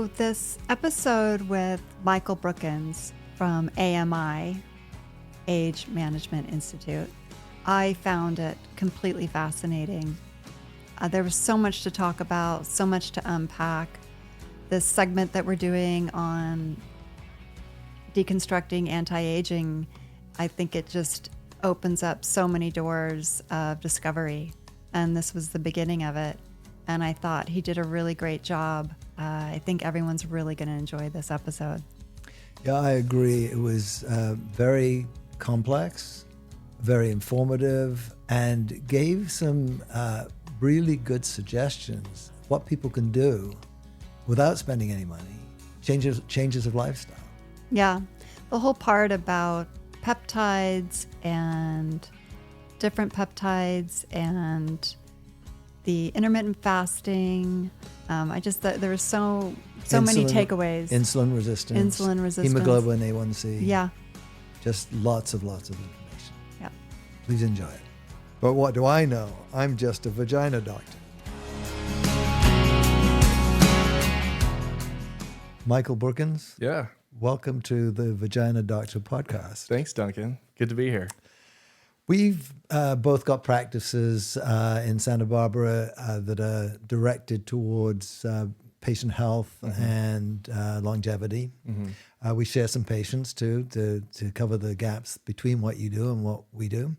So this episode with Michael Brookins from AMI, Age Management Institute, I found it completely fascinating. There was so much to talk about, so much to unpack. This segment that we're doing on deconstructing anti-aging, I think it just opens up so many doors of discovery. And this was the beginning of it. And I thought he did a really great job. I think everyone's really going to enjoy this episode. Yeah, I agree. It was very complex, very informative, and gave some really good suggestions what people can do without spending any money, changes of lifestyle. Yeah, the whole part about peptides and different peptides and the intermittent fasting. I just thought there were so many takeaways. Insulin resistance. Hemoglobin A1C. Yeah. Just lots of information. Yeah. Please enjoy it. But what do I know? I'm just a vagina doctor. Michael Brookins. Yeah. Welcome to the Vagina Doctor podcast. Thanks, Duncan. Good to be here. We've both got practices in Santa Barbara that are directed towards patient health and longevity. Mm-hmm. We share some patients too to cover the gaps between what you do and what we do.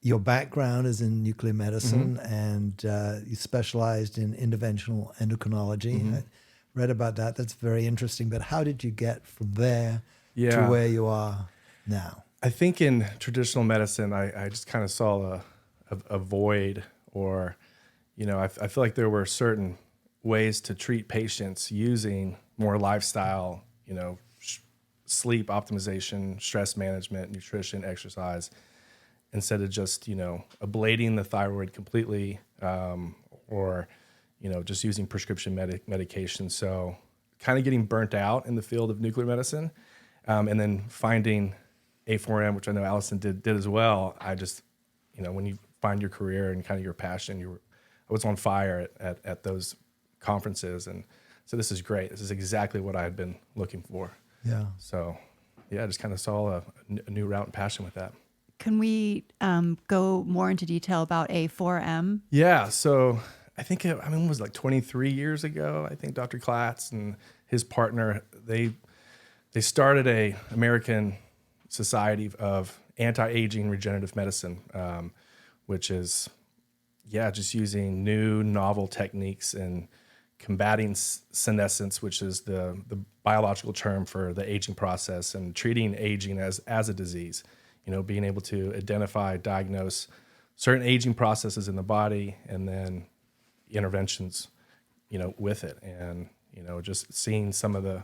Your background is in nuclear medicine, mm-hmm. and you specialized in interventional endocrinology. Mm-hmm. I read about that. That's very interesting. But how did you get from there to where you are now? I think in traditional medicine, I just kind of saw a void, or, I feel like there were certain ways to treat patients using more lifestyle, sleep optimization, stress management, nutrition, exercise, instead of just, ablating the thyroid completely, or, just using prescription medication. So kind of getting burnt out in the field of nuclear medicine, and then finding A4M, which I know Allison did as well. I just, when you find your career and kind of your passion, I was on fire at those conferences. And so this is great. This is exactly what I had been looking for. Yeah. So I just kind of saw a new route and passion with that. Can we go more into detail about A4M? Yeah. So I think, it was like 23 years ago. I think Dr. Klatz and his partner, they started a American Society of Anti-Aging Regenerative Medicine, which is, just using new novel techniques and combating senescence, which is the biological term for the aging process, and treating aging as a disease. Being able to identify, diagnose certain aging processes in the body, and then interventions, with it, and just seeing some of the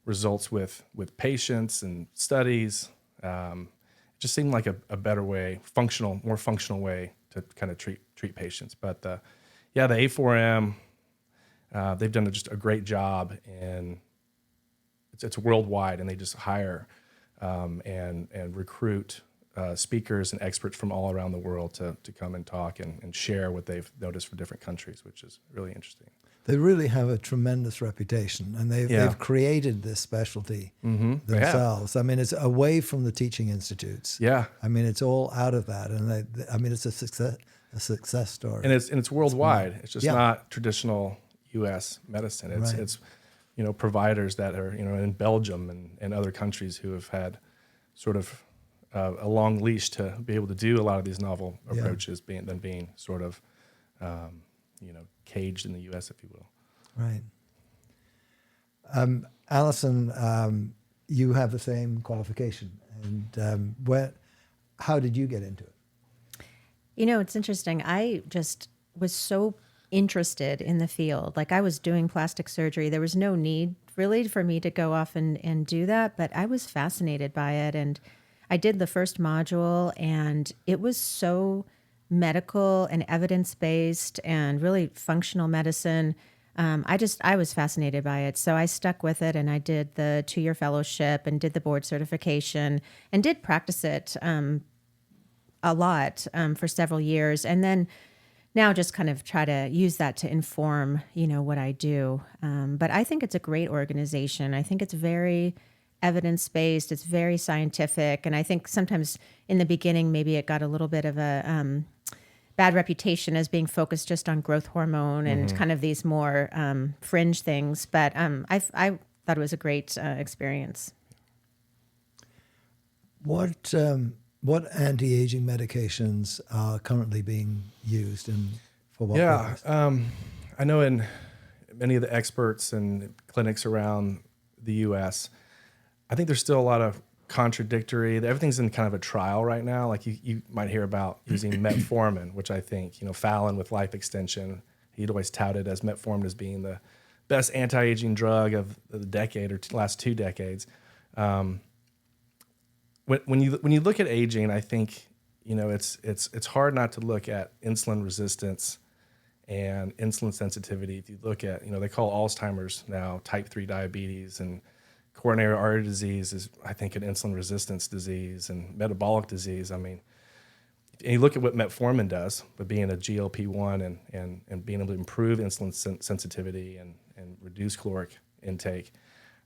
results with patients and studies. It just seemed like a better way, more functional way to kind of treat patients. But the A4M, they've done just a great job, and it's worldwide, and they just hire and recruit speakers and experts from all around the world to come and talk and share what they've noticed for different countries, which is really interesting. They really have a tremendous reputation, and they've created this specialty themselves. It's away from the teaching institutes. Yeah. It's all out of that, and it's a success story. And it's worldwide. It's just not traditional U.S. medicine. It's providers that are in Belgium and other countries who have had sort of a long leash to be able to do a lot of these novel approaches, being sort of caged in the U.S., if you will. Right. Allison, you have the same qualification, and how did you get into it? It's interesting. I just was so interested in the field. Like, I was doing plastic surgery. There was no need really for me to go off and do that, but I was fascinated by it. And I did the first module, and it was so medical and evidence-based and really functional medicine. I was fascinated by it. So I stuck with it, and I did the 2-year fellowship and did the board certification and did practice it a lot for several years. And then now just kind of try to use that to inform, what I do. But I think it's a great organization. I think it's very evidence-based. It's very scientific. And I think sometimes in the beginning, maybe it got a little bit of a bad reputation as being focused just on growth hormone and kind of these more fringe things. But I thought it was a great experience. What anti-aging medications are currently being used and for what purpose? I know in many of the experts and clinics around the U.S., I think there's still a lot of contradictory. Everything's in kind of a trial right now. Like you might hear about using metformin, which I think, Fallon with life extension, he'd always touted as metformin as being the best anti-aging drug of the decade or last 2 decades. When you look at aging, I think it's hard not to look at insulin resistance and insulin sensitivity. If you look at they call Alzheimer's now type 3 diabetes, and coronary artery disease is, I think, an insulin resistance disease, and metabolic disease. I mean, and you look at what metformin does, but being a GLP-1 and being able to improve insulin sensitivity and reduce caloric intake.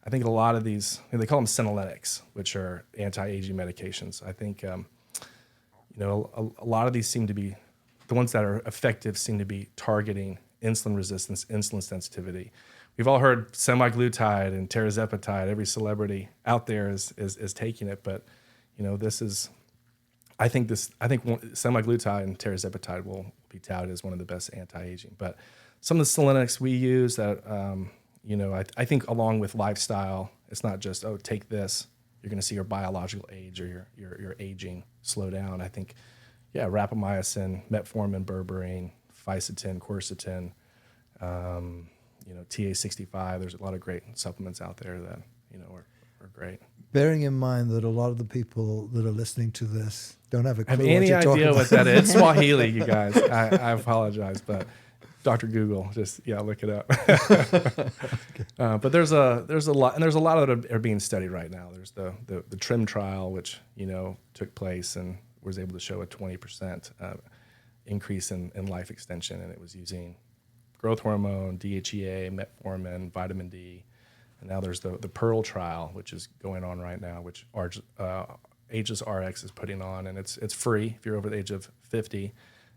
I think a lot of these, they call them senolytics, which are anti-aging medications. I think, a lot of these seem to be, the ones that are effective seem to be targeting insulin resistance, insulin sensitivity. We've all heard semiglutide and tirzepatide. Every celebrity out there is taking it, but I think semiglutide and tirzepatide will be touted as one of the best anti-aging. But some of the senolytics we use that I think along with lifestyle, it's not just take this, you're going to see your biological age or your aging slow down. I think rapamycin, metformin, berberine, fisetin, quercetin. TA65, there's a lot of great supplements out there that, are great. Bearing in mind that a lot of the people that are listening to this don't have a clue have any what idea what that is. It's Swahili, you guys. I apologize, but Dr. Google, just look it up. But there's a lot, and there's a lot that are being studied right now. There's the TRIM trial, which took place and was able to show a 20% increase in life extension, and it was using growth hormone, DHEA, metformin, vitamin D, and now there's the Pearl trial, which is going on right now, which Aegis RX is putting on, and it's free if you're over the age of 50.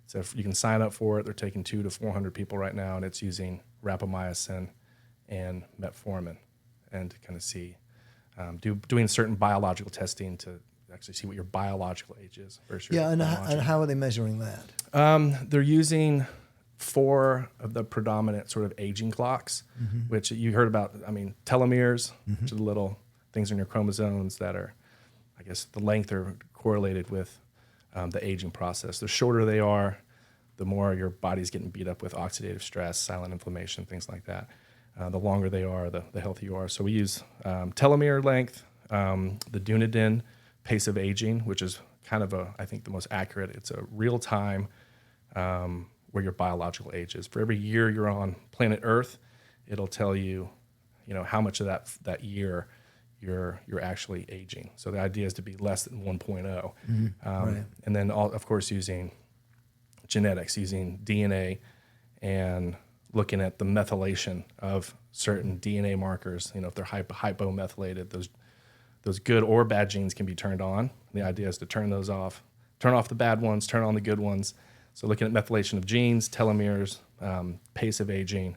So you can sign up for it. They're taking 200 to 400 people right now, and it's using rapamycin and metformin, and to kind of see doing certain biological testing to actually see what your biological age is versus your biological. And how are they measuring that? They're using 4 of the predominant sort of aging clocks, which you heard about. I mean, telomeres, which are the little things in your chromosomes that are, I guess, the length are correlated with the aging process. The shorter they are, the more your body's getting beat up with oxidative stress, silent inflammation, things like that. The longer they are, the healthier you are. So we use telomere length, the Dunedin pace of aging, which is kind of I think the most accurate. It's a real time where your biological age is. For every year you're on planet Earth, it'll tell you, how much of that year you're actually aging. So the idea is to be less than 1.0. Right. And then, of course, using genetics, using DNA, and looking at the methylation of certain DNA markers. If they're hypomethylated, those good or bad genes can be turned on. The idea is to turn those off, turn off the bad ones, turn on the good ones. So looking at methylation of genes, telomeres, pace of aging,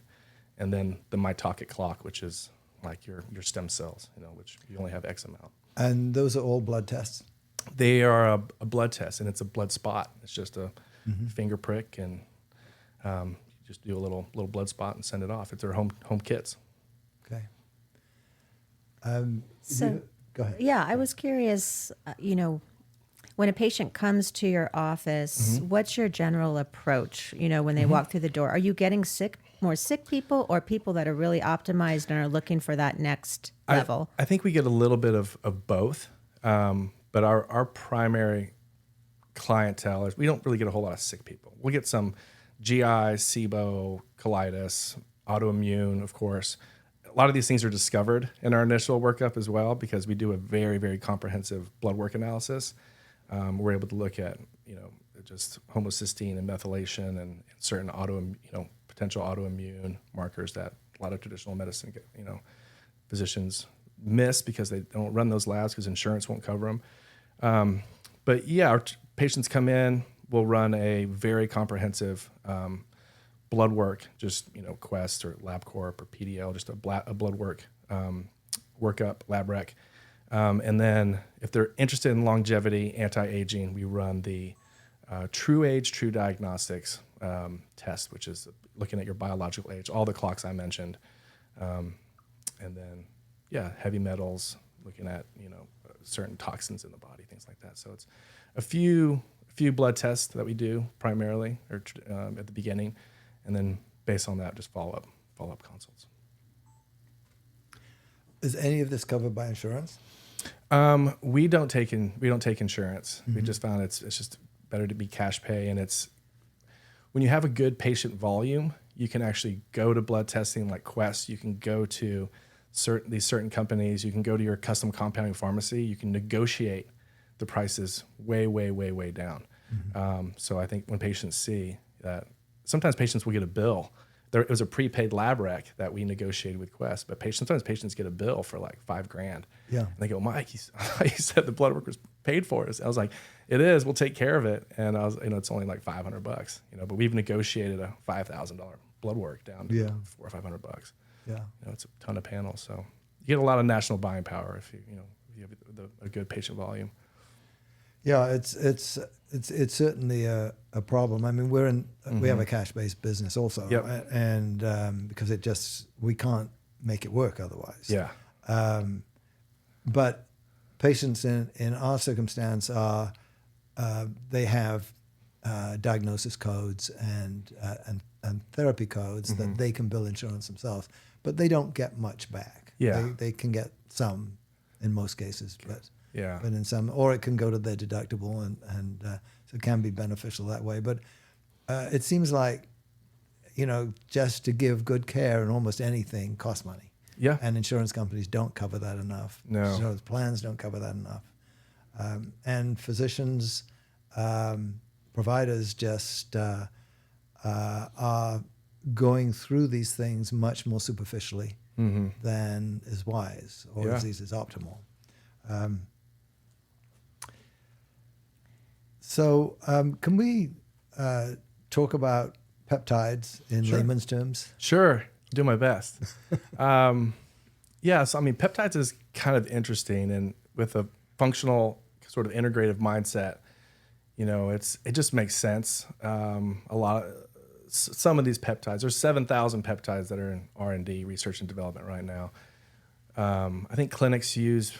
and then the mitotic clock, which is like your stem cells, which you only have X amount. And those are all blood tests? They are a blood test, and it's a blood spot. It's just a finger prick, and you just do a little blood spot and send it off. It's their home kits. Okay. Go ahead. Yeah, I was curious, when a patient comes to your office, what's your general approach, when they walk through the door? Are you getting more sick people, or people that are really optimized and are looking for that next level? I think we get a little bit of both, but our primary clientele is, we don't really get a whole lot of sick people. We'll get some GI, SIBO, colitis, autoimmune, of course. A lot of these things are discovered in our initial workup as well, because we do a very, very comprehensive blood work analysis. We're able to look at, just homocysteine and methylation and certain potential autoimmune markers that a lot of traditional medicine, physicians miss because they don't run those labs because insurance won't cover them. But yeah, our patients come in, we'll run a very comprehensive blood work, just, Quest or LabCorp or PDL, just a blood work workup, lab rec. And then if they're interested in longevity, anti-aging, we run the True Age, True Diagnostics test, which is looking at your biological age, all the clocks I mentioned. And then, heavy metals, looking at, certain toxins in the body, things like that. So it's a few blood tests that we do primarily or at the beginning, and then based on that, just follow-up consults. Is any of this covered by insurance? We don't take insurance. We just found it's just better to be cash pay, and it's when you have a good patient volume, you can actually go to blood testing like Quest. You can go to these certain companies. You can go to your custom compounding pharmacy. You can negotiate the prices way, way, way, way down. So I think when patients see that, sometimes patients will get a bill. It was a prepaid lab rec that we negotiated with Quest, but sometimes patients get a bill for like $5,000. Yeah. And they go, Mike, he said the blood work was paid for us. I was like, it is, we'll take care of it. And I was, it's only like $500, but we've negotiated a $5,000 blood work down to $400 or $500. Yeah. It's a ton of panels. So you get a lot of national buying power if you have a good patient volume. Yeah, it's certainly a problem. I mean, we have a cash-based business also, and because we can't make it work otherwise. Yeah. But patients in our circumstance they have diagnosis codes and therapy codes that they can bill insurance themselves, but they don't get much back. Yeah. They can get some in most cases, but Yeah. in some, or it can go to their deductible, and so it can be beneficial that way. But it seems like, just to give good care in almost anything costs money. Yeah. And insurance companies don't cover that enough. No. Insurance plans don't cover that enough. And physicians, providers just are going through these things much more superficially than is wise or is optimal. So can we talk about peptides in layman's terms? Sure. Do my best. So peptides is kind of interesting, and with a functional sort of integrative mindset, it just makes sense. Some of these peptides, there's 7,000 peptides that are in R&D, research and development right now. I think clinics use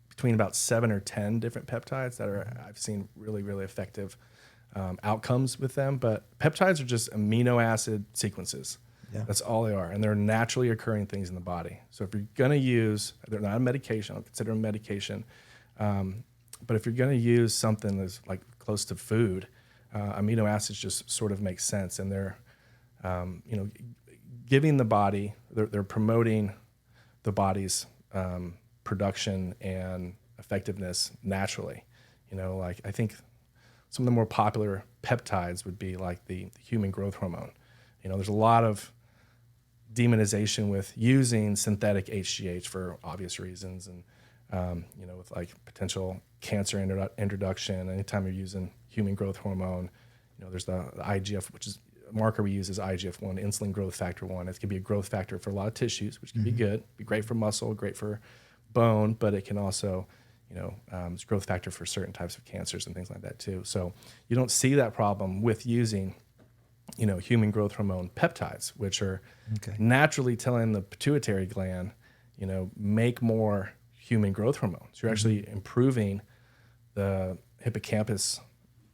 between about 7 or 10 different peptides that I've seen really, really effective outcomes with them. But peptides are just amino acid sequences. Yeah. That's all they are. And they're naturally occurring things in the body. So if you're going to use, they're not a medication, I don't consider them medication. But if you're going to use something that's like close to food, amino acids just sort of make sense. And they're, giving the body, they're promoting the body's production and effectiveness naturally. I think some of the more popular peptides would be like the human growth hormone. There's a lot of demonization with using synthetic HGH for obvious reasons, and with like potential cancer introduction. Anytime you're using human growth hormone, there's the IGF, which is a marker we use is IGF-1, insulin growth factor 1. It can be a growth factor for a lot of tissues, which can be good, be great for muscle, great for bone, but it can also, it's growth factor for certain types of cancers and things like that too. So you don't see that problem with using, human growth hormone peptides, which are naturally telling the pituitary gland, make more human growth hormone. So you're actually improving the hippocampus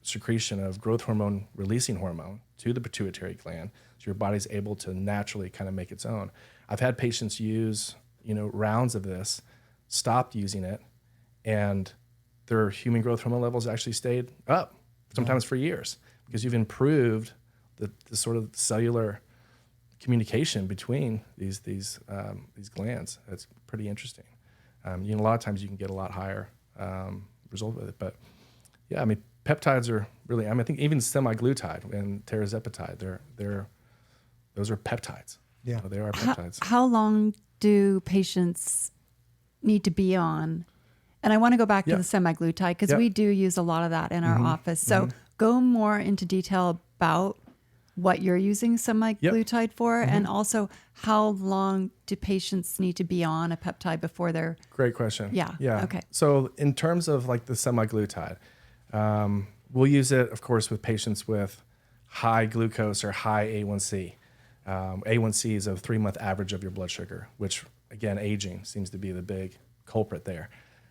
secretion of growth hormone releasing hormone to the pituitary gland. So your body's able to naturally kind of make its own. I've had patients use, rounds of this, stopped using it, and their human growth hormone levels actually stayed up, sometimes for years, because you've improved the sort of cellular communication between these glands. That's pretty interesting. A lot of times you can get a lot higher result with it. But peptides are really, I think even semiglutide and tirzepatide, those are peptides. Yeah. They are peptides. How long do patients need to be on? And I want to go back to the semiglutide because we do use a lot of that in our office. So go more into detail about what you're using semiglutide for, and also how long do patients need to be on a peptide before they're... Great question. Yeah. Okay. So in terms of like the semiglutide, we'll use it, of course, with patients with high glucose or high A1C. A1C is a 3-month average of your blood sugar, which again, aging seems to be the big culprit there.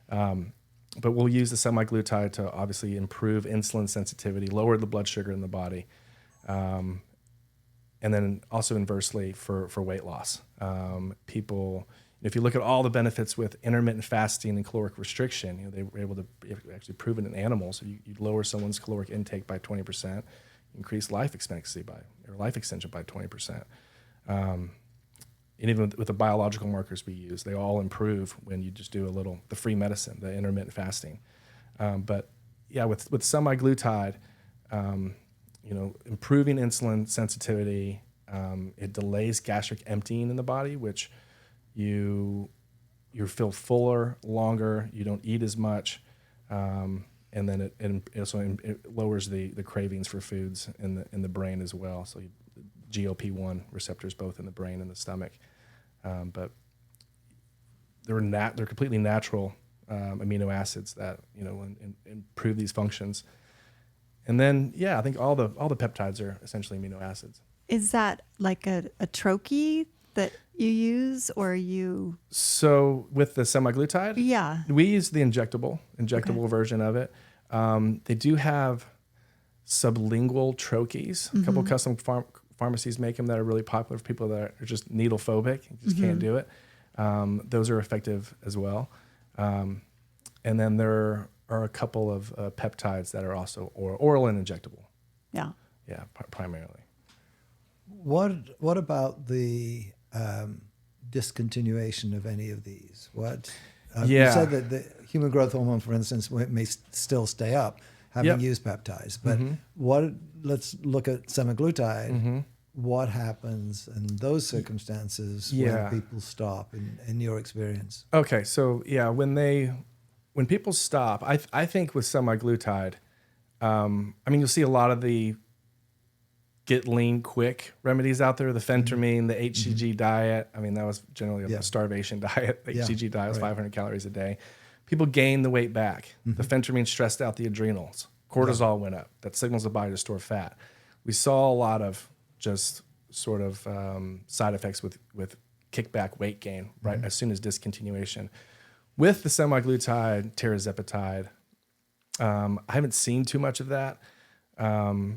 But we'll use the semiglutide to obviously improve insulin sensitivity, lower the blood sugar in the body, and then also inversely for weight loss. People, if you look at all the benefits with intermittent fasting and caloric restriction, they were able to actually prove it in animals. You lower someone's caloric intake by 20%, increase life extension by 20%. And even with the biological markers we use, they all improve when you just do the free medicine, the intermittent fasting. But yeah, with semiglutide, improving insulin sensitivity, it delays gastric emptying in the body, which you feel fuller longer, you don't eat as much, and then it lowers the cravings for foods in the brain as well. So GLP-1 receptors both in the brain and the stomach, but they're completely natural amino acids that improve these functions. And then I think all the peptides are essentially amino acids. Is that like a troche that you use, or you... So with the semiglutide, we use the injectable version of it. They do have sublingual troches. A couple of custom pharmacies make them that are really popular for people that are just needle phobic and just can't do it. Those are effective as well. And then there are a couple of peptides that are also oral and injectable. Yeah, primarily. What about the discontinuation of any of these? You said that the human growth hormone, for instance, may still stay up, having used peptides. But let's look at semaglutide. What happens in those circumstances when people stop, in your experience? Okay, so when people stop, I think with semaglutide, you'll see a lot of the get lean quick remedies out there, the phentermine, the HCG diet. That was generally a starvation diet. The HCG diet was 500 calories a day. People gain the weight back. The phentermine stressed out the adrenals. Cortisol went up. That signals the body to store fat. We saw a lot of just sort of side effects with kickback weight gain, right, as soon as discontinuation. With the semaglutide, tirzepatide, I haven't seen too much of that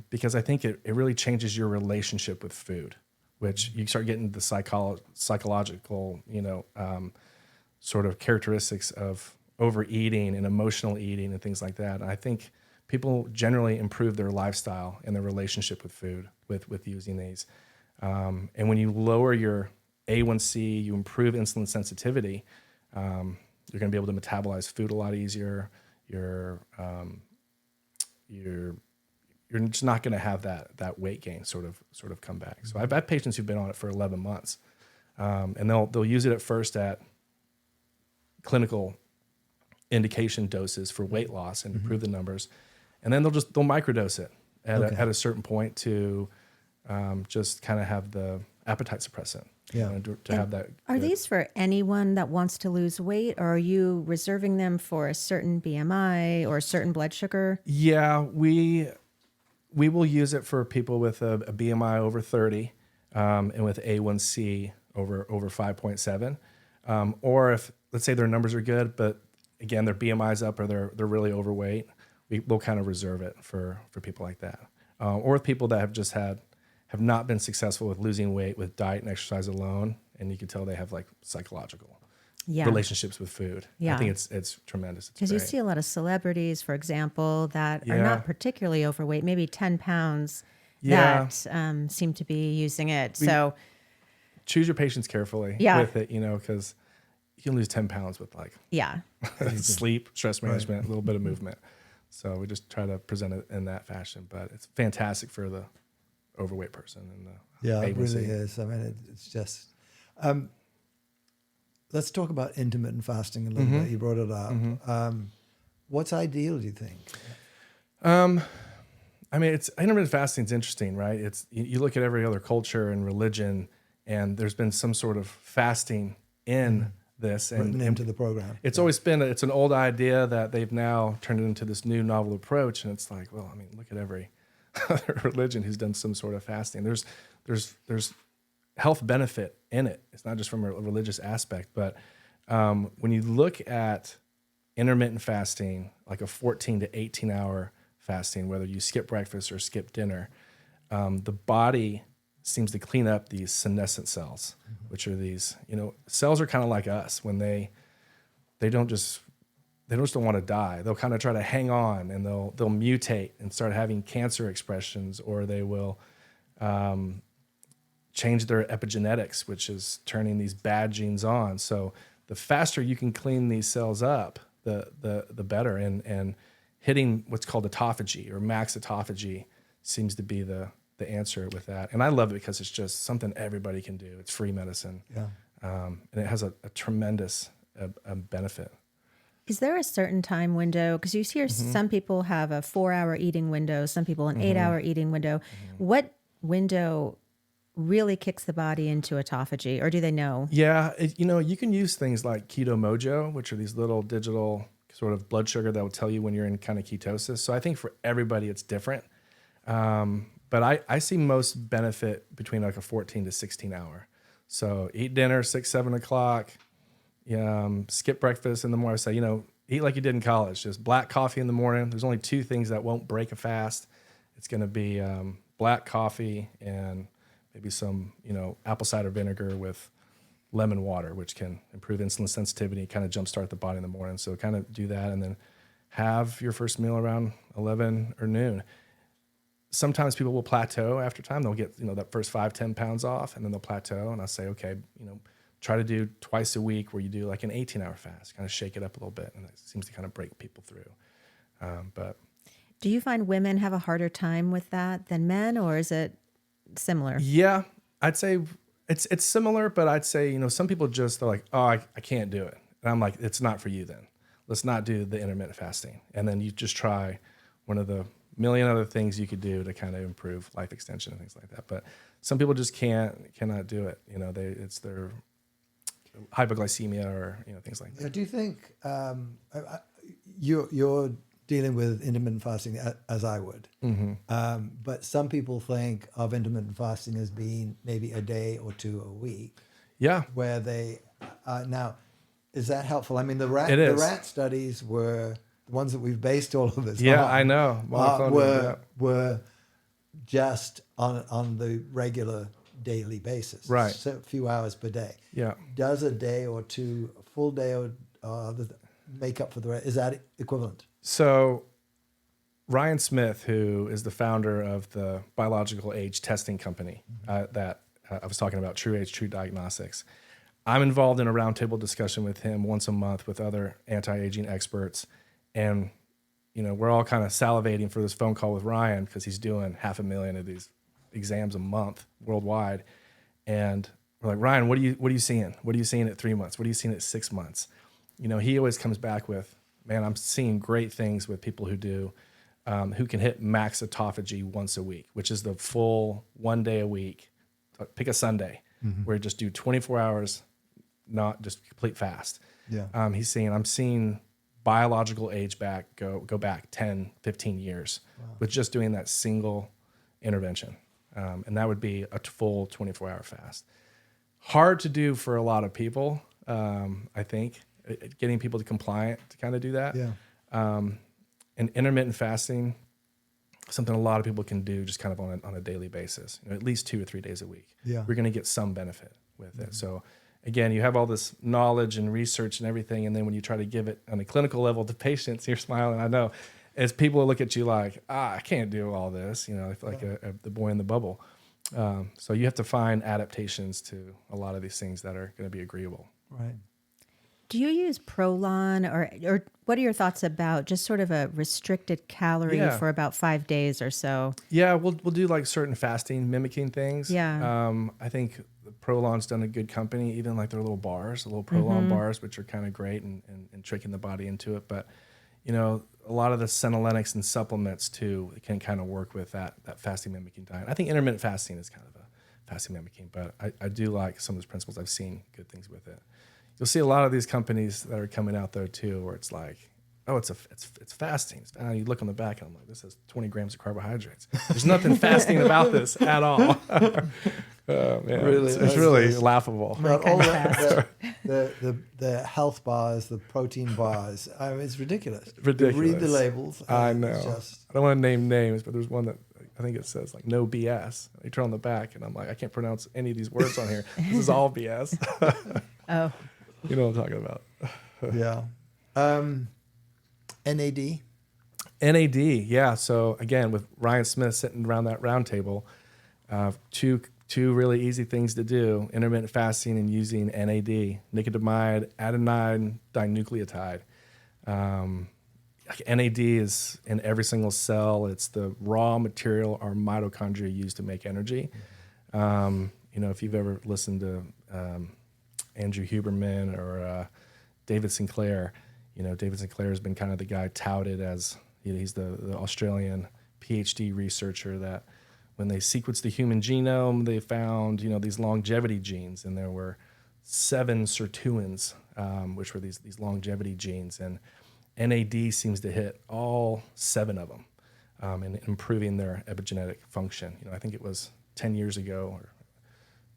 because I think it really changes your relationship with food, which you start getting the psychological, sort of characteristics of overeating and emotional eating and things like that. And I think people generally improve their lifestyle and their relationship with food with using these. And when you lower your A1C, you improve insulin sensitivity. You're going to be able to metabolize food a lot easier. You're just not going to have that weight gain sort of come back. So I've had patients who've been on it for 11 months, and they'll use it at first at clinical indication doses for weight loss and improve the numbers, and then they'll microdose it at a certain point to just kind of have the appetite suppressant. To have that. Are these for anyone that wants to lose weight, or are you reserving them for a certain BMI or a certain blood sugar? Yeah, we will use it for people with a BMI over 30 and with A1C over 5.7, or if, let's say, their numbers are good, but again their BMI's up or they're really overweight, we'll kind of reserve it for people like that, or with people that have not been successful with losing weight with diet and exercise alone, and you can tell they have like psychological relationships with food. I think it's tremendous. Because you see a lot of celebrities, for example, that are not particularly overweight, maybe 10 pounds, that seem to be using it. So choose your patients carefully with it, because you can lose 10 pounds with sleep, stress management, a little bit of movement. So we just try to present it in that fashion, but it's fantastic for the overweight person. And yeah, it really is. I mean, it's just. Let's talk about intermittent fasting a little bit. You brought it up. What's ideal, do you think? I mean, intermittent fasting is interesting, right? You look at every other culture and religion, and there's been some sort of fasting in this and Written into the program. It's always been it's an old idea that they've now turned it into this new novel approach, and it's like, well, I mean, look at every other religion who's done some sort of fasting. There's health benefit in it. It's not just from a religious aspect, but when you look at intermittent fasting, like a 14 to 18 hour fasting, whether you skip breakfast or skip dinner, the body seems to clean up these senescent cells, which are these, cells are kind of like us when they don't just want to die. They'll kind of try to hang on, and they'll mutate and start having cancer expressions, or they will change their epigenetics, which is turning these bad genes on. So the faster you can clean these cells up, the better. And hitting what's called autophagy or max autophagy seems to be the answer with that. And I love it because it's just something everybody can do. It's free medicine. Yeah. And it has a tremendous benefit. Is there a certain time window? Because you hear some people have a 4-hour eating window, some people an 8-hour eating window. What window really kicks the body into autophagy, or do they know? Yeah, you can use things like Keto Mojo, which are these little digital sort of blood sugar that will tell you when you're in kind of ketosis. So I think for everybody it's different. But I see most benefit between like a 14 to 16 hour. So eat dinner 6, 7 o'clock. Skip breakfast in the morning. I say, eat like you did in college. Just black coffee in the morning. There's only 2 things that won't break a fast. It's going to be black coffee and maybe some, apple cider vinegar with lemon water, which can improve insulin sensitivity, kind of jumpstart the body in the morning. So kind of do that, and then have your first meal around 11 or noon. Sometimes people will plateau after time. They'll get, that first 5-10 pounds off, and then they'll plateau. And I'll say, okay, try to do twice a week where you do like an 18-hour fast, kind of shake it up a little bit. And it seems to kind of break people through. But do you find women have a harder time with that than men, or is it similar? Yeah, I'd say it's similar, but I'd say, some people they're like, oh, I can't do it. And I'm like, it's not for you then. Let's not do the intermittent fasting. And then you just try one of the million other things you could do to kind of improve life extension and things like that. But some people just cannot do it. It's their hypoglycemia or, things like that. Yeah, do you think you're dealing with intermittent fasting as I would. But some people think of intermittent fasting as being maybe a day or 2 a week. Yeah. Where they now, is that helpful? I mean, the rat studies were the ones that we've based all of this on. Yeah, I know. Were just on the regular daily basis. Right. So a few hours per day. Yeah. Does a day or 2, a full day or make up for the rest? Is that equivalent? So Ryan Smith, who is the founder of the biological age testing company that I was talking about, True Age, True Diagnostics, I'm involved in a roundtable discussion with him once a month with other anti-aging experts. And, we're all kind of salivating for this phone call with Ryan because he's doing 500,000 of these exams a month worldwide. And we're like, Ryan, what are you seeing? What are you seeing at 3 months? What are you seeing at 6 months? He always comes back with, man, I'm seeing great things with people who can hit max autophagy once a week, which is the full 1 day a week. Pick a Sunday where you just do 24 hours, not just complete fast. Yeah. I'm seeing biological age go back 10, 15 years with just doing that single intervention. And that would be a full 24-hour fast. Hard to do for a lot of people, I think. Getting people to compliant to kind of do that. Yeah. And intermittent fasting, something a lot of people can do just kind of on a daily basis, at least 2 or 3 days a week. Yeah. We're going to get some benefit with it. So again, you have all this knowledge and research and everything. And then when you try to give it on a clinical level to patients, you're smiling, I know, as people look at you like, I can't do all this, like the boy in the bubble. So you have to find adaptations to a lot of these things that are going to be agreeable. Right. Do you use Prolon or what are your thoughts about just sort of a restricted calorie for about 5 days or so? Yeah, we'll do like certain fasting mimicking things. Yeah. I think Prolon's done a good company, even like their little bars, the little Prolon bars, which are kind of great and tricking the body into it. But, you know, a lot of the senolytics and supplements too can kind of work with that fasting mimicking diet. I think intermittent fasting is kind of a fasting mimicking, but I do like some of those principles. I've seen good things with it. You'll see a lot of these companies that are coming out though too, where it's like, oh, it's fasting. You look on the back and I'm like, this has 20 grams of carbohydrates. There's nothing fasting about this at all. Really, it's really laughable. But all the health bars, the protein bars, I mean, it's ridiculous. Ridiculous. You read the labels. I and know. it's I don't want to name names, but there's one that I think it says like no BS. You turn on the back and I'm like, I can't pronounce any of these words on here. This is all BS. Oh. You know what I'm talking about. Yeah. NAD. NAD, yeah. So again, with Ryan Smith sitting around that round table, two really easy things to do: intermittent fasting and using NAD, nicotinamide adenine dinucleotide. NAD is in every single cell. It's the raw material our mitochondria use to make energy. You know, if you've ever listened to Andrew Huberman or David Sinclair, you know, David Sinclair has been kind of the guy touted as, you know, he's the Australian PhD researcher that when they sequenced the human genome, they found, you know, these longevity genes, and there were 7 sirtuins, which were these longevity genes, and NAD seems to hit all 7 of them in improving their epigenetic function. You know, I think it was 10 years ago or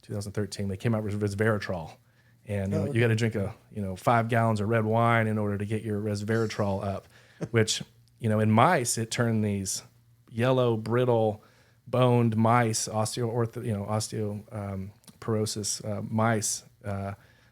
2013, they came out with resveratrol. And you got to drink 5 gallons of red wine in order to get your resveratrol up, which, you know, in mice, it turned these yellow, brittle, boned mice, osteoporosis mice,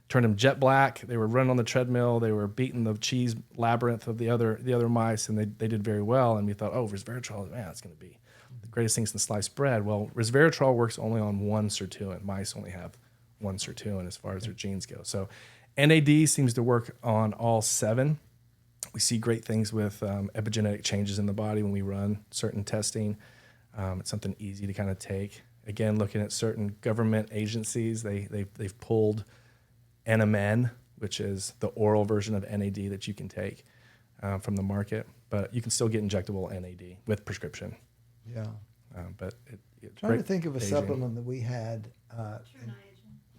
turned them jet black. They were running on the treadmill. They were beating the cheese labyrinth of the other mice, and they did very well. And we thought, oh, resveratrol, man, it's going to be the greatest thing since sliced bread. Well, resveratrol works only on one sirtuin. Mice only have one sirtuin as far as their genes go. So NAD seems to work on all 7. We see great things with epigenetic changes in the body when we run certain testing. It's something easy to kind of take. Again, looking at certain government agencies, they've pulled NMN, which is the oral version of NAD that you can take from the market, but you can still get injectable NAD with prescription. Yeah. But it's Trying great to think of a aging. supplement that we had.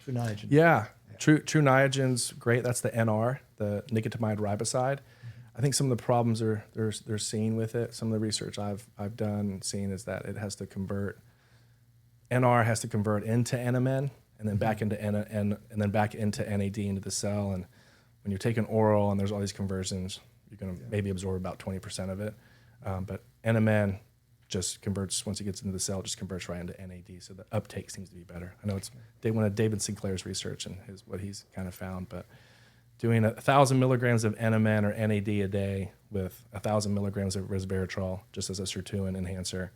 True Niagen. Yeah. True Niagen's great. That's the NR, the nicotinamide riboside. I think some of the problems they're seeing with it, some of the research I've done and seen is that it has to convert, NR has to convert into NMN and then back into and then back into NAD into the cell. And when you're taking oral and there's all these conversions, you're going to maybe absorb about 20% of it. But NMN just converts, once it gets into the cell, just converts right into NAD. So the uptake seems to be better. I know it's one of David Sinclair's research and what he's kind of found, but doing 1,000 milligrams of NMN or NAD a day with 1,000 milligrams of resveratrol just as a sirtuin enhancer,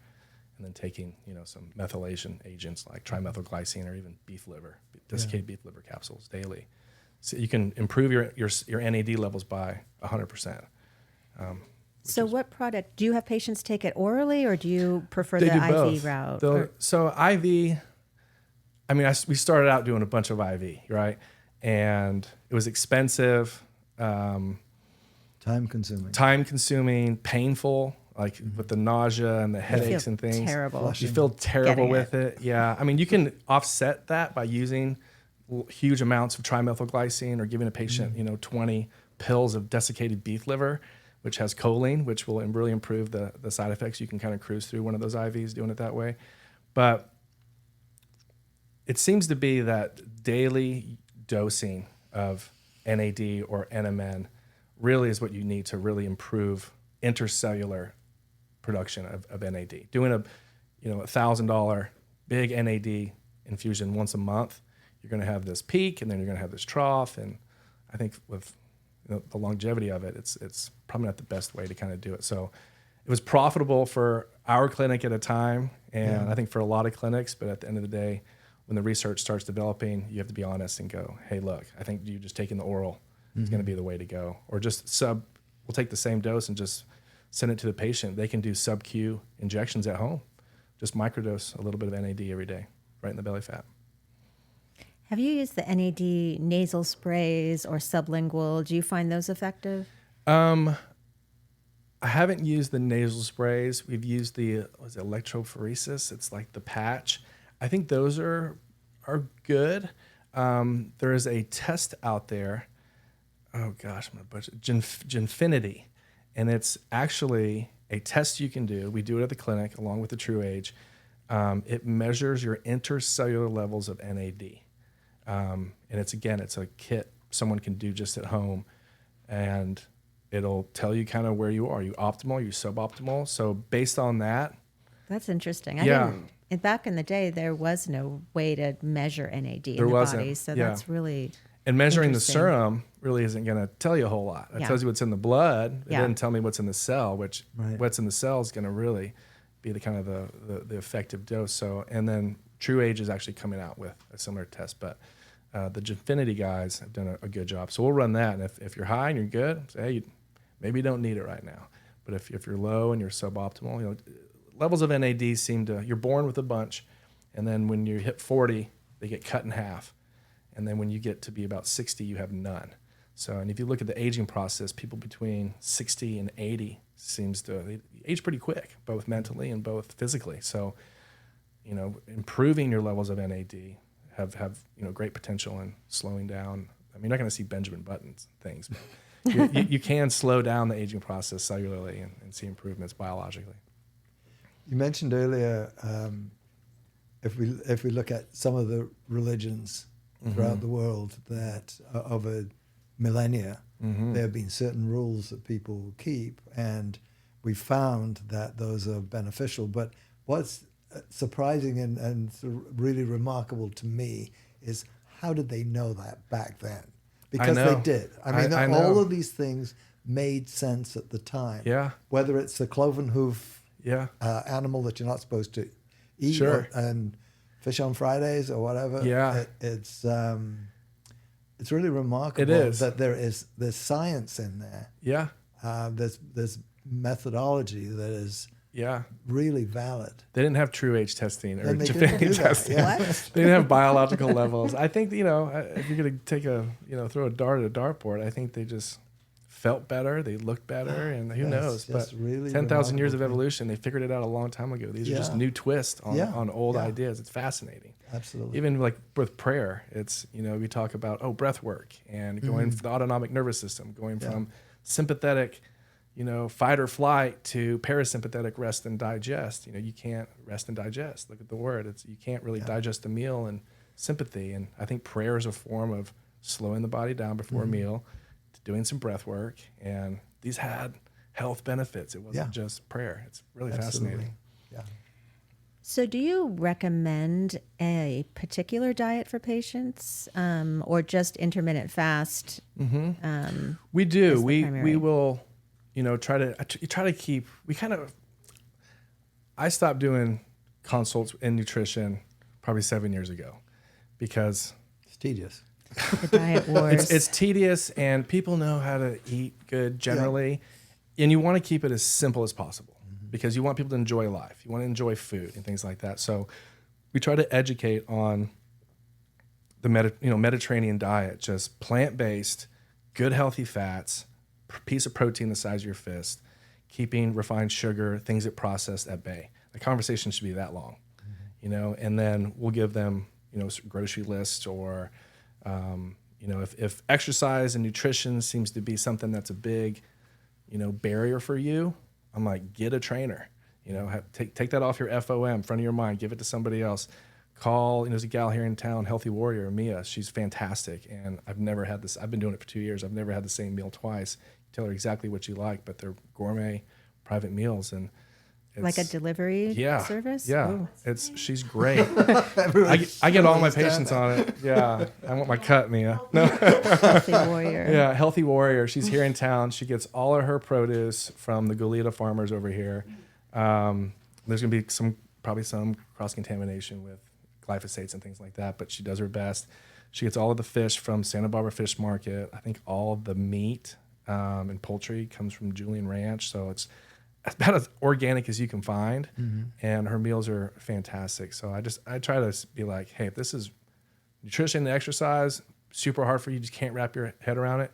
and then taking, you know, some methylation agents like trimethylglycine or even beef liver, desiccated beef liver capsules daily. So you can improve your NAD levels by 100%. So what product, do you have patients take it orally or do you prefer They the do IV both. route? So IV, I mean, we started out doing a bunch of IV, right? And it was expensive, Time consuming, painful, like with the nausea and the headaches and things. Terrible. You feel terrible Getting with it. Yeah. I mean, you can offset that by using huge amounts of trimethylglycine or giving a patient, 20 pills of desiccated beef liver, which has choline, which will really improve the side effects. You can kind of cruise through one of those IVs doing it that way. But it seems to be that daily dosing of NAD or NMN really is what you need to really improve intercellular production of NAD. Doing a $1,000 big NAD infusion once a month, you're going to have this peak and then you're going to have this trough. And I think with the longevity of it, it's probably not the best way to kind of do it. So it was profitable for our clinic at a time, and I think for a lot of clinics. But at the end of the day, when the research starts developing, you have to be honest and go, hey, look, I think you just taking the oral is going to be the way to go. Or just we'll take the same dose and just send it to the patient. They can do sub-Q injections at home. Just microdose a little bit of NAD every day, right in the belly fat. Have you used the NAD nasal sprays or sublingual? Do you find those effective? I haven't used the nasal sprays. We've used the electrophoresis. It's like the patch. I think those are good. There is a test out there. Oh gosh, I'm gonna butcher it. Genfinity, and it's actually a test you can do. We do it at the clinic along with the TrueAge. It measures your intercellular levels of NAD, and it's a kit someone can do just at home, and it'll tell you kind of where you are. Are you optimal? Are you suboptimal? So based on that. That's interesting. Back in the day, there was no way to measure NAD in the body, so that's really and measuring the serum really isn't going to tell you a whole lot. It tells you what's in the blood. It doesn't tell me what's in the cell, which what's in the cell is going to really be the kind of the effective dose. So, and then TrueAge is actually coming out with a similar test, but the Genfinity guys have done a good job. So we'll run that, and if you're high and you're good, say, hey, maybe you don't need it right now. But if you're low and you're suboptimal, levels of NAD you're born with a bunch, and then when you hit 40, they get cut in half. And then when you get to be about 60, you have none. So, and if you look at the aging process, people between 60 and 80 they age pretty quick, both mentally and both physically. So, improving your levels of NAD have great potential in slowing down. I mean, you're not going to see Benjamin Buttons things, but you can slow down the aging process cellularly and see improvements biologically. You mentioned earlier, if we look at some of the religions throughout the world that over millennia, there have been certain rules that people keep, and we found that those are beneficial. But what's surprising and really remarkable to me is how did they know that back then? Because they did. I mean, all of these things made sense at the time. Yeah. Whether it's the cloven hoof animal that you're not supposed to eat, and fish on Fridays or whatever. Yeah. It's really remarkable that there's science in there. Yeah. There's methodology that is really valid. They didn't have TrueAge testing or Genfinity testing. Yeah. They didn't have biological levels. I think, if you're going to take throw a dart at a dartboard, I think they just felt better, they looked better, and who knows? But really 10,000 years of evolution, they figured it out a long time ago. These are just new twists on old ideas. It's fascinating. Absolutely. Even like with prayer, it's, we talk about, breath work and going from the autonomic nervous system, going from sympathetic, fight or flight to parasympathetic rest and digest. You can't rest and digest. Look at the word. You can't really digest a meal in sympathy. And I think prayer is a form of slowing the body down before a meal, doing some breath work, and these had health benefits. It wasn't just prayer. It's really fascinating. Yeah. So do you recommend a particular diet for patients, or just intermittent fast? We do. We will, try to keep, I stopped doing consults in nutrition probably 7 years ago because it's tedious. The diet wars. It's tedious, and people know how to eat good generally, and you want to keep it as simple as possible because you want people to enjoy life. You want to enjoy food and things like that. So we try to educate on the Mediterranean diet, just plant-based, good healthy fats, piece of protein the size of your fist, keeping refined sugar, things that processed at bay. The conversation should be that long, and then we'll give them, grocery lists or if exercise and nutrition seems to be something that's a big, barrier for you, I'm like, get a trainer, take that off your FOM, front of your mind, give it to somebody else. Call, there's a gal here in town, Healthy Warrior, Mia. She's fantastic. And I've never had this. I've been doing it for 2 years. I've never had the same meal twice. Tell her exactly what you like, but they're gourmet private meals. And it's, like a delivery service? Yeah. Ooh. She's great. I get all my patients on it. Yeah. I want my cut, Mia. No. Healthy Warrior. Yeah, Healthy Warrior. She's here in town. She gets all of her produce from the Goleta farmers over here. There's going to be probably some cross-contamination with glyphosates and things like that, but she does her best. She gets all of the fish from Santa Barbara Fish Market. I think all of the meat and poultry comes from Julian Ranch. So it's about as organic as you can find. And her meals are fantastic. So I try to be like, hey, if this is nutrition and exercise, super hard for you, just can't wrap your head around it,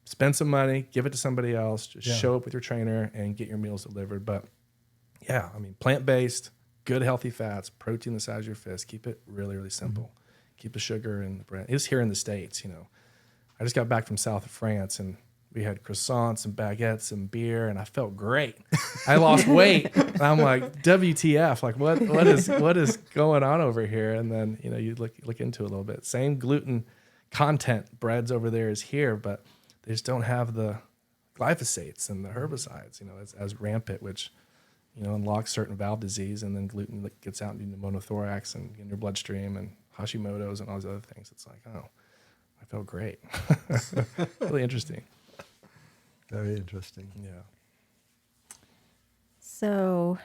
spend some money, give it to somebody else, just show up with your trainer and get your meals delivered. But yeah, I mean, plant-based, good healthy fats, protein the size of your fist, keep it really, really simple. Keep the sugar and the bread. It's here in the States, you know. I just got back from south of France and we had croissants and baguettes and beer and I felt great. I lost weight. And I'm like, WTF, like what is going on over here? And then, you know, you look into it a little bit. Same gluten content breads over there as here, but they just don't have the glyphosates and the herbicides, you know, as rampant, which, you know, unlocks certain valve disease, and then gluten gets out into pneumothorax and in your bloodstream and Hashimoto's and all these other things. It's like, oh, I felt great. Really interesting. Very interesting. Yeah. So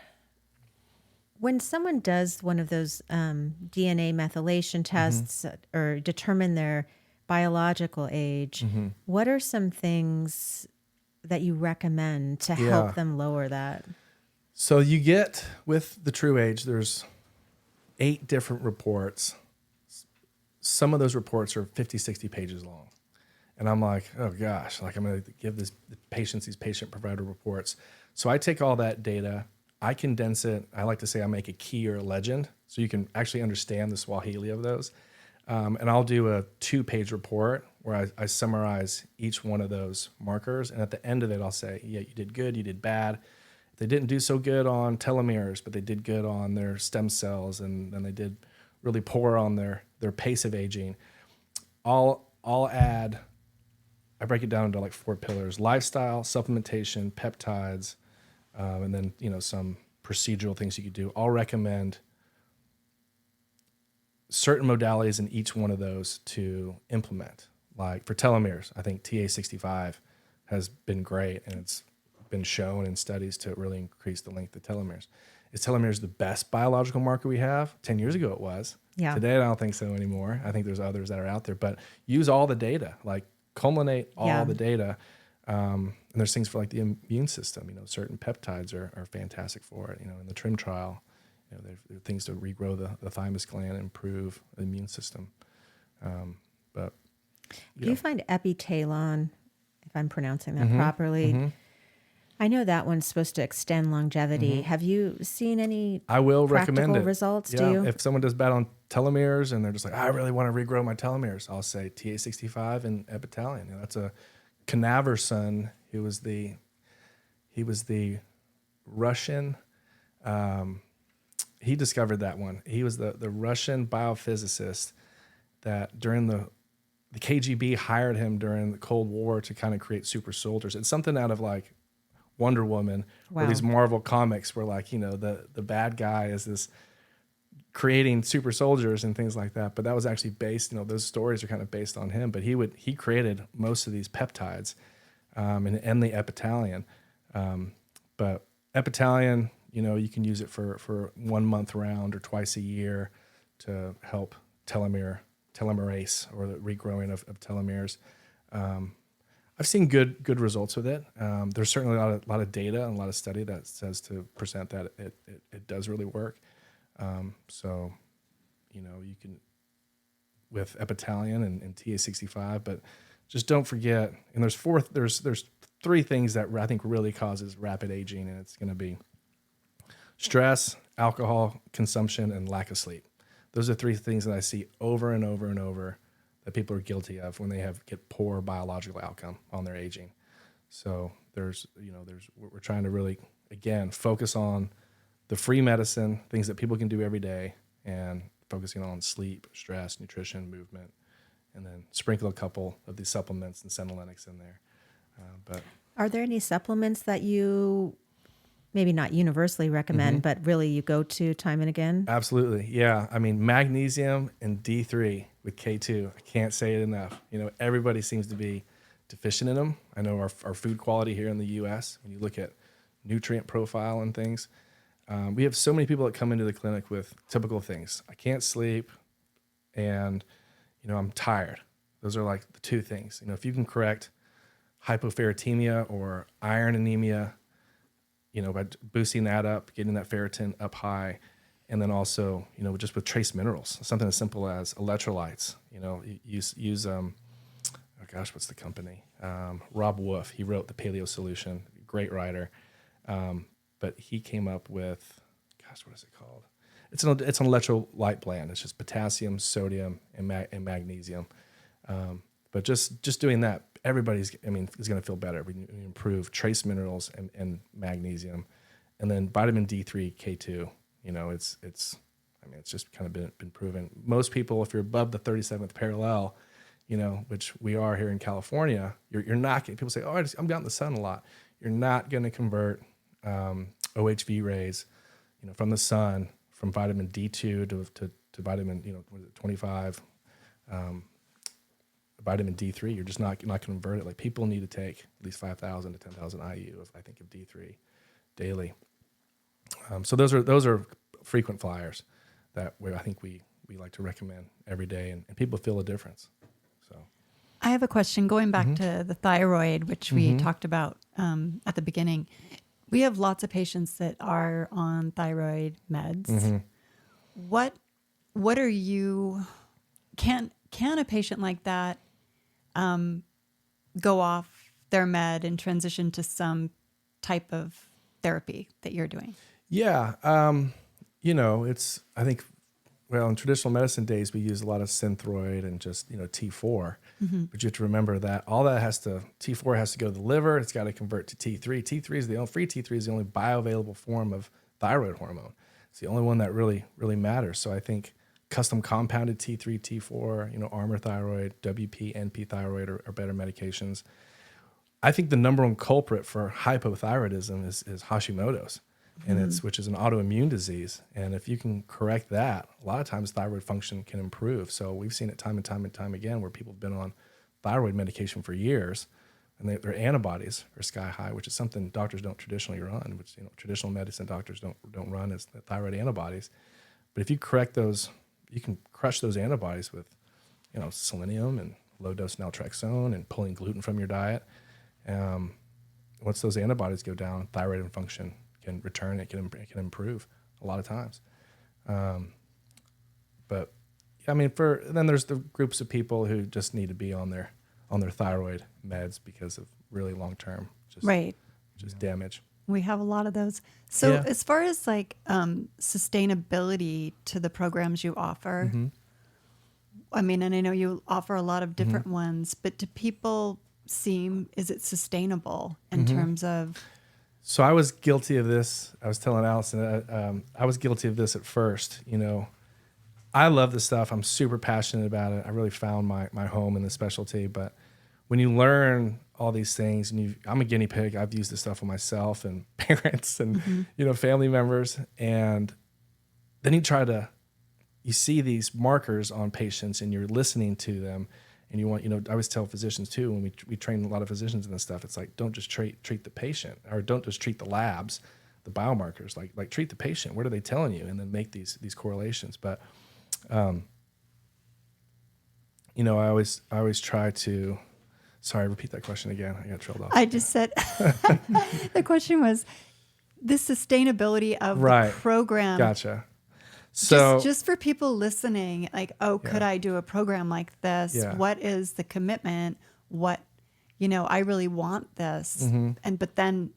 when someone does one of those DNA methylation tests or determine their biological age, what are some things that you recommend to help them lower that? So you get, with the true age, there's 8 different reports. Some of those reports are 50, 60 pages long. And I'm like, oh gosh, like I'm going to give these patient provider reports. So I take all that data, I condense it. I like to say I make a key or a legend so you can actually understand the Swahili of those. And I'll do a 2-page report where I summarize each one of those markers. And at the end of it, I'll say, yeah, you did good, you did bad. They didn't do so good on telomeres, but they did good on their stem cells, and then they did really poor on their pace of aging. I'll add, I break it down into like 4 pillars: lifestyle, supplementation, peptides, and then, you know, some procedural things you could do. I'll recommend certain modalities in each one of those to implement. Like for telomeres, I think TA65 has been great, and it's been shown in studies to really increase the length of telomeres. Is telomeres the best biological marker we have? 10 years ago it was. Yeah. Today I don't think so anymore. I think there's others that are out there, but use all the data, like culminate all the data. And there's things for like the immune system, you know, certain peptides are fantastic for it. You know, in the TRIM trial, you know, there are things to regrow the thymus gland and improve the immune system. But Do you find epitalon, if I'm pronouncing that properly, I know that one's supposed to extend longevity. Have you seen any I will practical recommend it. results? Yeah. Do you? If someone does bad on telomeres and they're just like, I really want to regrow my telomeres, I'll say TA65 and epitalon. You know, that's a Canaver's son. He was the Russian. He discovered that one. He was the Russian biophysicist that during the KGB hired him during the Cold War to kind of create super soldiers. It's something out of like Wonder Woman, or these Marvel comics where, like, you know, the bad guy is this creating super soldiers and things like that. But that was actually based, you know, those stories are kind of based on him. But he created most of these peptides and the epitalon. But epitalon, you know, you can use it for 1 month round or twice a year to help telomerase, or the regrowing of telomeres. I've seen good results with it. There's certainly a lot of data and a lot of study that says to present that it does really work. So, you know, you can with epitalon and TA65, but just don't forget. And there's 3 things that I think really causes rapid aging, and it's going to be stress, alcohol consumption, and lack of sleep. Those are 3 things that I see over and over and over that people are guilty of when they get poor biological outcome on their aging. So we're trying to really, again, focus on the free medicine, things that people can do every day, and focusing on sleep, stress, nutrition, movement, and then sprinkle a couple of these supplements and senolytics in there. But Are there any supplements that you maybe not universally recommend, but really you go to time and again? Absolutely. Yeah. I mean, magnesium and D3 with K2. I can't say it enough. You know, everybody seems to be deficient in them. I know our food quality here in the U.S., when you look at nutrient profile and things, we have so many people that come into the clinic with typical things. I can't sleep, and, I'm tired. Those are like the two things. If you can correct hypoferritemia or iron anemia, by boosting that up, getting that ferritin up high, and then also, just with trace minerals, something as simple as electrolytes. Use what's the company? Rob Wolf. He wrote the Paleo Solution. Great writer, but he came up with, what is it called? It's an electrolyte blend. It's just potassium, sodium, and magnesium. But just doing that, everybody's is going to feel better. We improve trace minerals and magnesium, and then vitamin D3, K2. It's just kind of been proven. Most people, if you're above the 37th parallel, which we are here in California, you're not getting, people say, I'm out in the sun a lot. You're not going to convert OHV rays, from the sun, from vitamin D2 to vitamin, 25, vitamin D3. You're just not going to convert it. Like, people need to take at least 5,000 to 10,000 IU of D3 daily. So those are frequent flyers that I think we like to recommend every day, and people feel a difference. So I have a question going back to the thyroid, which we talked about at the beginning. We have lots of patients that are on thyroid meds. What are you, can a patient like that go off their med and transition to some type of therapy that you're doing? Yeah. I think, in traditional medicine days, we use a lot of Synthroid and just, T4. But you have to remember that T4 has to go to the liver. It's got to convert to T3. Free T3 is the only bioavailable form of thyroid hormone. It's the only one that really, really matters. So I think custom compounded T3, T4, Armour thyroid, WP, NP thyroid are better medications. I think the number one culprit for hypothyroidism is Hashimoto's, and which is an autoimmune disease. And if you can correct that, a lot of times thyroid function can improve. So we've seen it time and time again where people have been on thyroid medication for years, and their antibodies are sky high, which is something doctors don't traditionally run, which traditional medicine doctors don't run, as the thyroid antibodies. But if you correct those, you can crush those antibodies with selenium and low dose naltrexone and pulling gluten from your diet. Once those antibodies go down, thyroid function can return. It can improve a lot of times. But then there's the groups of people who just need to be on their thyroid meds because of really long term damage. We have a lot of those. So as far as sustainability to the programs you offer, and I know you offer a lot of different ones, but do people is it sustainable in terms of? So I was guilty of this. I was telling Allison, I was guilty of this at first. I love this stuff. I'm super passionate about it. I really found my home in the specialty. But when you learn all these things, and I'm a guinea pig. I've used this stuff on myself and parents and family members, and then you see these markers on patients, and you're listening to them. And you want, I always tell physicians too, when we train a lot of physicians in this stuff, it's like, don't just treat the patient, or don't just treat the labs, the biomarkers, like treat the patient. What are they telling you? And then make these correlations. But, I always try to, sorry, repeat that question again. I got trailed off. I just said, the question was the sustainability of the program. Gotcha. So just for people listening, could I do a program like this? Yeah. What is the commitment? What, I really want this. But then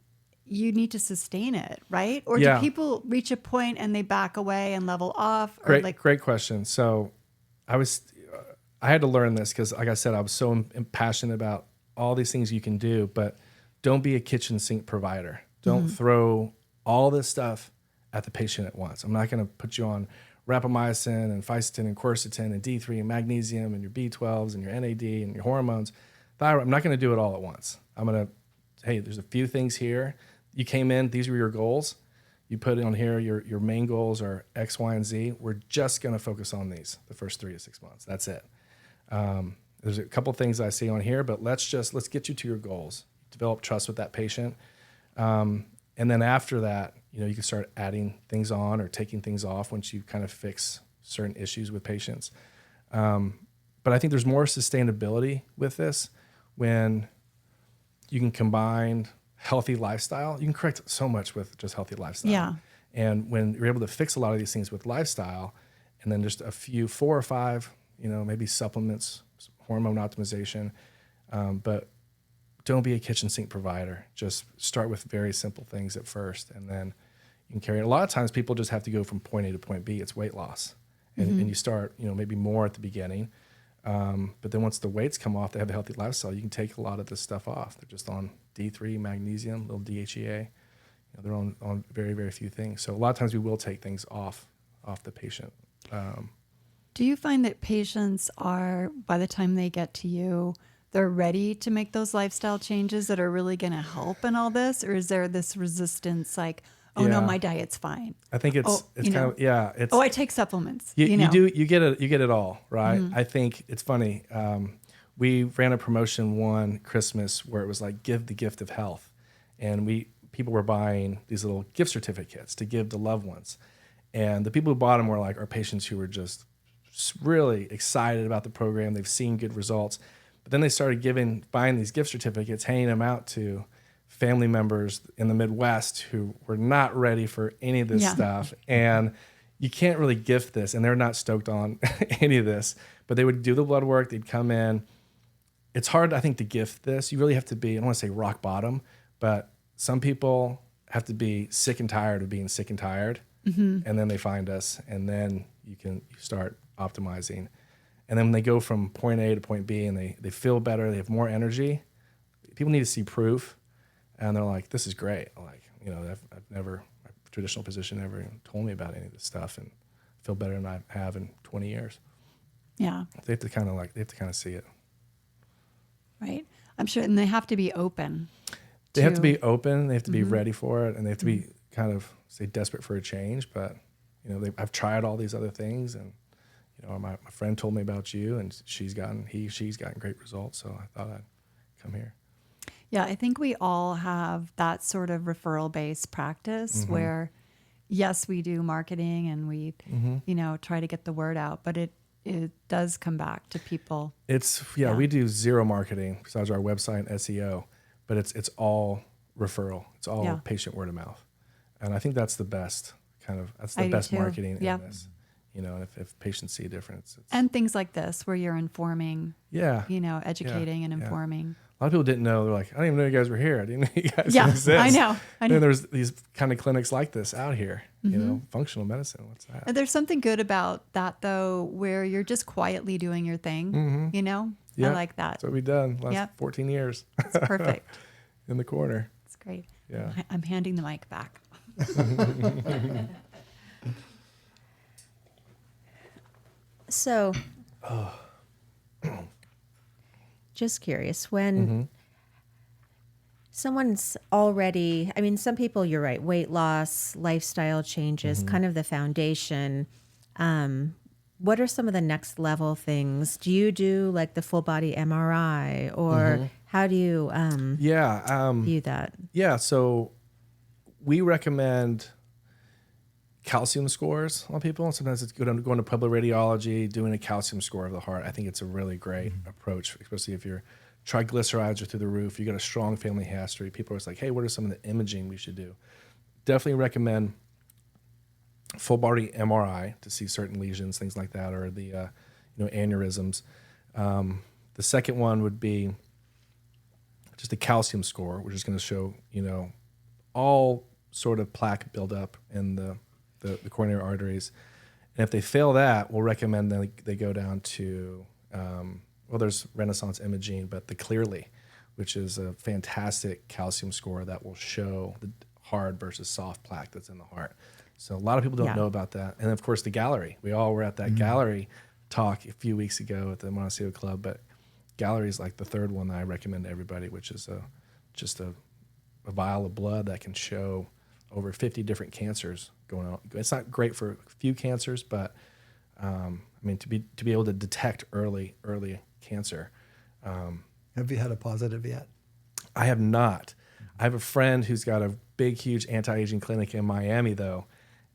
you need to sustain it, right? Or do people reach a point and they back away and level off? Or Great question. So I had to learn this because, like I said, I was so passionate about all these things you can do, but don't be a kitchen sink provider. Don't throw all this stuff at the patient at once. I'm not going to put you on rapamycin and fisetin and quercetin and D3 and magnesium and your B12s and your NAD and your hormones. Thyroid. I'm not going to do it all at once. I'm going to, hey, there's a few things here. You came in, these were your goals. You put on here, your main goals are X, Y, and Z. We're just going to focus on these the first 3 to 6 months. That's it. There's a couple things I see on here, but let's get you to your goals. Develop trust with that patient. And then after that, you can start adding things on or taking things off once you kind of fix certain issues with patients. But But I think there's more sustainability with this when you can combine healthy lifestyle. You can correct so much with just healthy lifestyle. Yeah. And when you're able to fix a lot of these things with lifestyle, and then just a few, 4 or 5, maybe supplements, hormone optimization, but don't be a kitchen sink provider. Just start with very simple things at first, and then you can carry it. A lot of times people just have to go from point A to point B. It's weight loss. And you start, maybe more at the beginning. But then once the weights come off, they have a healthy lifestyle, you can take a lot of this stuff off. They're just on D3, magnesium, little DHEA. They're on very, very few things. So a lot of times we will take things off the patient. Do you find that patients are, by the time they get to you, they're ready to make those lifestyle changes that are really going to help in all this? Or is there this resistance like, oh no, my diet's fine? I think it's kind of, it's, I take supplements. You get it all, right? I think it's funny. We ran a promotion one Christmas where it was like, give the gift of health. And people were buying these little gift certificates to give to loved ones. And the people who bought them were like our patients who were just really excited about the program. They've seen good results. But then they started buying these gift certificates, handing them out to family members in the Midwest who were not ready for any of this stuff. And you can't really gift this, and they're not stoked on any of this. But they would do the blood work. They'd come in. It's hard, I think, to gift this. You really have to be, I don't want to say rock bottom, but some people have to be sick and tired of being sick and tired. And then they find us, and then you start optimizing. And then when they go from point A to point B and they feel better, they have more energy, people need to see proof. And they're like, this is great. Like, my traditional physician never even told me about any of this stuff, and I feel better than I have in 20 years. Yeah. They have to kind of see it. Right. I'm sure. And they have to be open. They have to be open. They have to be ready for it. And they have to be kind of, say, desperate for a change. But, I've tried all these other things, and, my friend told me about you, and she's gotten great results. So I thought I'd come here. Yeah, I think we all have that sort of referral-based practice where, yes, we do marketing and we, try to get the word out, but it does come back to people. We do zero marketing besides our website and SEO, but it's all referral. It's all patient word of mouth. And I think that's the best marketing in this. If patients see a difference. And things like this where you're informing, educating and informing. A lot of people didn't know. They're like, I didn't even know you guys were here. I didn't know you guys exist. I know. And then there's these kind of clinics like this out here, functional medicine. What's that? And there's something good about that, though, where you're just quietly doing your thing, I like that. That's what we've done the last 14 years. It's perfect. In the corner. It's great. Yeah. I'm handing the mic back. So, just curious, when someone's already, some people, you're right, weight loss, lifestyle changes, kind of the foundation. What are some of the next level things? Do you do like the full body MRI, or how do you view that? Yeah, so we recommend calcium scores on people. Sometimes it's good going to public radiology, doing a calcium score of the heart. I think it's a really great approach, especially if your triglycerides are through the roof, you got a strong family history. People are always like, hey, what are some of the imaging we should do? Definitely recommend full body MRI to see certain lesions, things like that, or the aneurysms. The second one would be just a calcium score, which is going to show all sort of plaque buildup in the coronary arteries. And if they fail that, we'll recommend that they go down to, there's Renaissance imaging, but the Clearly, which is a fantastic calcium score that will show the hard versus soft plaque that's in the heart. So a lot of people don't know about that. And of course, the Gallery. We all were at that Gallery talk a few weeks ago at the Montecito Club, but Gallery is like the third one that I recommend to everybody, which is just a vial of blood that can show over 50 different cancers going on. It's not great for a few cancers, but to be able to detect early cancer. Have you had a positive yet? I have not. I have a friend who's got a big, huge anti-aging clinic in Miami, though,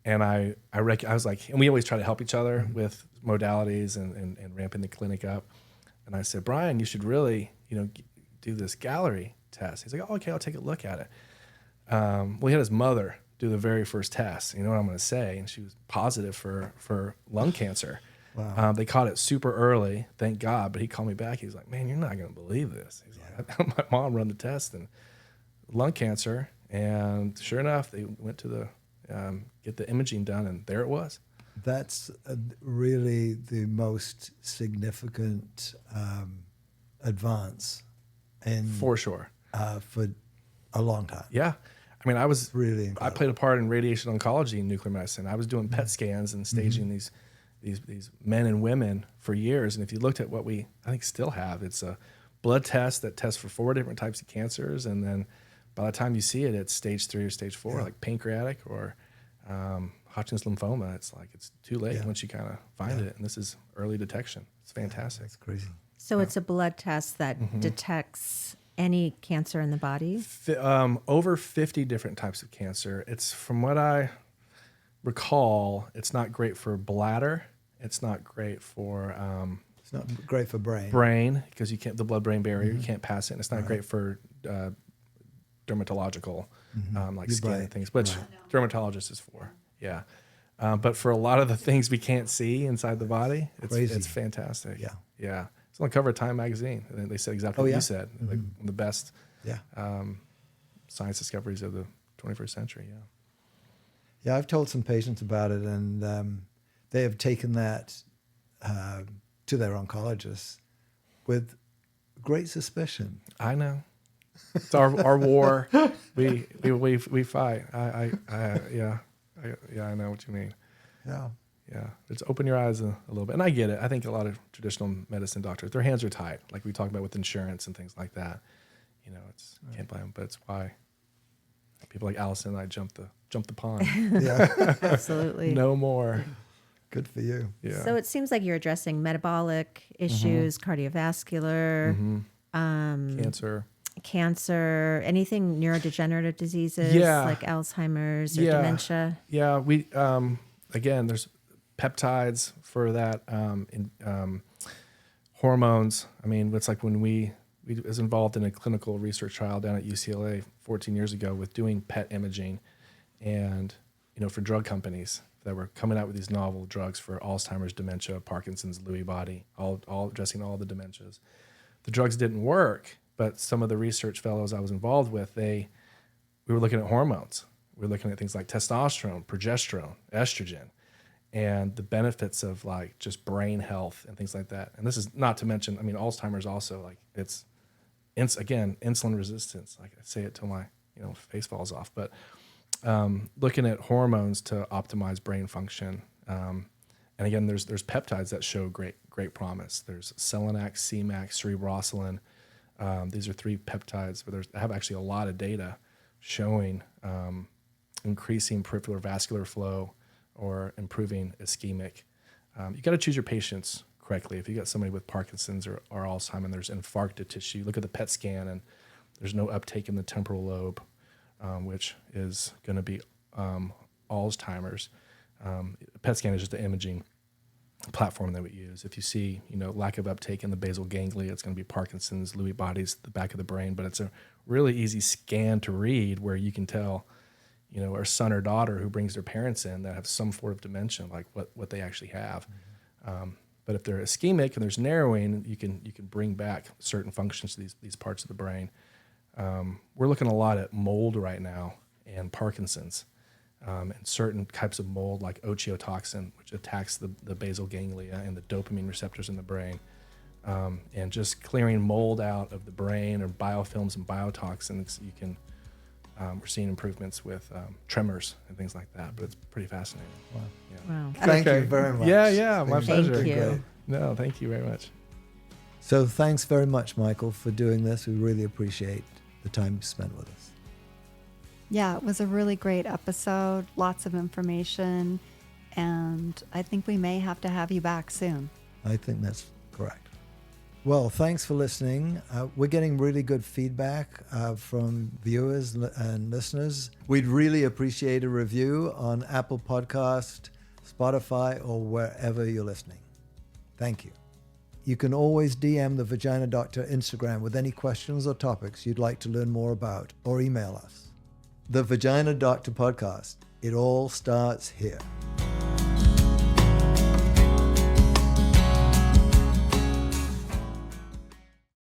And I was like, and we always try to help each other with modalities and ramping the clinic up. And I said, Brian, you should really, do this Gallery test. He's like, oh, okay, I'll take a look at it. Well, he had his mother do the very first test. You know what I'm going to say? And she was positive for lung cancer. Wow. They caught it super early, thank God. But he called me back. He was like, man, you're not going to believe this. He's like, my mom run the test and lung cancer. And sure enough, they went to the get the imaging done, and there it was. That's really the most significant advance For sure. For a long time. Yeah. I mean, I was Really I incredible. played a part in radiation oncology and nuclear medicine. I was doing PET scans and staging these men and women for years. And if you looked at what we, I think, still have, it's a blood test that tests for 4 different types of cancers. And then by the time you see it, it's stage 3 or stage 4, like pancreatic or Hodgkin's lymphoma. It's like it's too late once you kind of find it. And this is early detection. It's fantastic. That's crazy. So it's a blood test that detects any cancer in the body? Over 50 different types of cancer. It's, from what I recall, it's not great for bladder. It's not great for It's not great for brain. brain, because you can't, the blood-brain barrier, you can't pass it. And it's not great for dermatological, like Your skin brain. and things, which dermatologist is for. Yeah. But for a lot of the things we can't see inside the body, Crazy. it's fantastic. Yeah. Yeah. It's on the cover of Time magazine. And they said exactly Oh, what yeah? you said. Like one of the best Yeah. science discoveries of the 21st century. Yeah. Yeah, I've told some patients about it, and they have taken that to their oncologist with great suspicion. I know. It's our war. We fight. I know what you mean. Yeah. Yeah, it's open your eyes a little bit. And I get it. I think a lot of traditional medicine doctors, their hands are tied, like we talk about with insurance and things like that. It's can't blame them, but it's why people like Allison and I jump the pond. Yeah. Absolutely. No more. Good for you. Yeah. So it seems like you're addressing metabolic issues, cardiovascular, cancer, anything neurodegenerative diseases like Alzheimer's or dementia. Yeah, we again, there's peptides for that, hormones. I mean, it's like when we was involved in a clinical research trial down at UCLA 14 years ago with doing PET imaging, and for drug companies that were coming out with these novel drugs for Alzheimer's, dementia, Parkinson's, Lewy body, all addressing all the dementias. The drugs didn't work, but some of the research fellows I was involved with, we were looking at hormones. We were looking at things like testosterone, progesterone, estrogen, and the benefits of like just brain health and things like that. And this is not to mention, I mean, Alzheimer's also, like it's, again, insulin resistance. Like I say it till my face falls off, but looking at hormones to optimize brain function. And again, there's peptides that show great promise. There's Selenac, CMAC, cerebrosilin. These are 3 peptides, but I have actually a lot of data showing increasing peripheral vascular flow or improving ischemic. You got to choose your patients correctly. If you got somebody with Parkinson's or Alzheimer's, there's infarcted tissue. Look at the PET scan, and there's no uptake in the temporal lobe, which is going to be Alzheimer's. PET scan is just the imaging platform that we use. If you see, lack of uptake in the basal ganglia, it's going to be Parkinson's, Lewy bodies, the back of the brain. But it's a really easy scan to read where you can tell, our son or daughter who brings their parents in that have some form of dementia, like what they actually have. But if they're ischemic and there's narrowing, you can bring back certain functions to these parts of the brain. We're looking a lot at mold right now and Parkinson's. And certain types of mold like ochiotoxin, which attacks the basal ganglia and the dopamine receptors in the brain. And just clearing mold out of the brain or biofilms and biotoxins, we're seeing improvements with tremors and things like that, but it's pretty fascinating. Wow. Yeah. Wow. Thank you very much. Yeah, my Thank pleasure. Thank you. Great. No, thank you very much. So thanks very much, Michael, for doing this. We really appreciate the time you spent with us. Yeah, it was a really great episode, lots of information, and I think we may have to have you back soon. I think that's correct. Well, thanks for listening. We're getting really good feedback from viewers and listeners. We'd really appreciate a review on Apple Podcast, Spotify, or wherever you're listening. Thank you. You can always DM the Vagina Doctor Instagram with any questions or topics you'd like to learn more about, or email us. The Vagina Doctor Podcast. It all starts here.